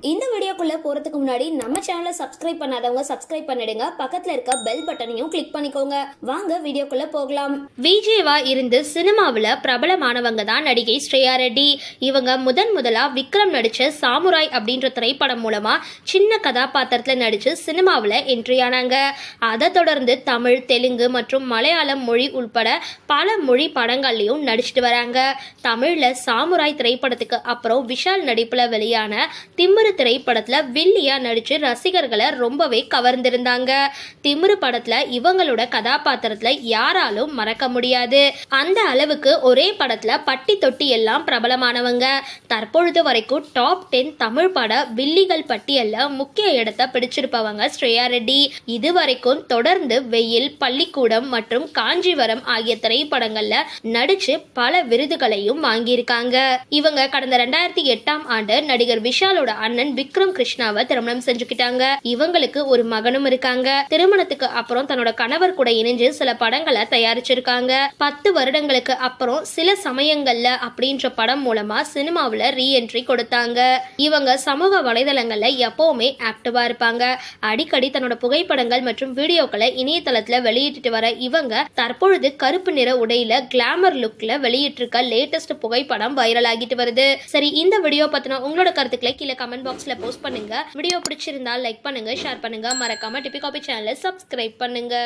இந்த வீடியோக்குள்ள போறதுக்கு முன்னாடி நம்ம சேனலை சப்ஸ்கிரைப் பண்ணாதவங்க சப்ஸ்கிரைப் பண்ணிடுங்க. பக்கத்துல இருக்க பெல் பட்டனையும் கிளிக் பண்ணிக்கோங்க. வாங்க வீடியோக்குள்ள போகலாம். விஜேவா இருந்து சினிமாவில் பிரபலமானவங்க தான் நடிகை ஸ்ரேயா ரெட்டி. இவங்க முதலா விக்ரம் நடிச்ச சாமுராய் அப்படின்ற திரைப்படம் மூலமா சின்ன கதாபாத்திரத்தில் நடிச்சு சினிமாவில் என்ட்ரி ஆனாங்க. அதை தொடர்ந்து தமிழ், தெலுங்கு மற்றும் மலையாளம் மொழி உள்பட பல மொழி படங்கள்லையும் நடிச்சிட்டு வராங்க. தமிழ்ல சாமுராய் திரைப்படத்துக்கு அப்புறம் விஷால் நடிப்புல வெளியான திமிரு திரைப்படத்துல வில்லியா நடிச்சு ரசிகர்களை ரொம்பவே கவர்ந்திருந்தாங்க. திமிரு படத்துல இவங்களோட கதாபாத்திரத்துல யாராலும் மறக்க முடியாது. அந்த அளவுக்கு ஒரே படத்துல பட்டி தொட்டி எல்லாம் பிரபலமானவங்க. தற்பொழுது வரைக்கும் டாப் 10 தமிழ் பட வில்லிகள் பட்டியல்ல முக்கிய இடத்தை பிடிச்சிருப்பவங்க ஸ்ரேயா ரெட்டி. இதுவரைக்கும் தொடர்ந்து வெயில், பள்ளிக்கூடம் மற்றும் காஞ்சிவரம் ஆகிய திரைப்படங்கள்ல நடிச்சு பல விருதுகளையும் வாங்கியிருக்காங்க. இவங்க கடந்த 2008ஆம் ஆண்டு நடிகர் விஷாலோட அண்ணன் விக்ரம் கிருஷ்ணாவை திருமணம் செஞ்சுக்கிட்டாங்க. இவங்களுக்கு ஒரு மகனும் இருக்காங்க. திருமணத்துக்கு அப்புறம் தன்னோட கணவர் கூட இணைஞ்சு சில படங்களை தயாரிச்சிருக்காங்க. 10 வருடங்களுக்கு அப்புறம் சில சமயங்கள்ல அப்படின்ற படம் மூலமா சினிமாவில் ரீஎன்ட்ரி கொடுத்தாங்க. இவங்க சமூக வலைதளங்கள்ல எப்பவுமே ஆக்டிவா இருப்பாங்க. அடிக்கடி தன்னோட புகைப்படங்கள் மற்றும் வீடியோக்களை இணையதளத்துல வெளியிட்டு வர இவங்க தற்பொழுது கருப்பு நிற உடையில கிளாமர் லுக்ல வெளியிட்டிருக்க லேட்டஸ்ட் புகைப்படம் வைரல் ஆகிட்டு வருது. சரி, இந்த வீடியோ பத்தின உங்களோட கருத்துக்களை கீழே கமெண்ட் பாக்ஸ்ல போஸ்ட் பண்ணுங்க. வீடியோ பிடிச்சிருந்தா லைக் பண்ணுங்க, ஷேர் பண்ணுங்க. மறக்காம டிபி காபி சேனலை சப்ஸ்கிரைப் பண்ணுங்க.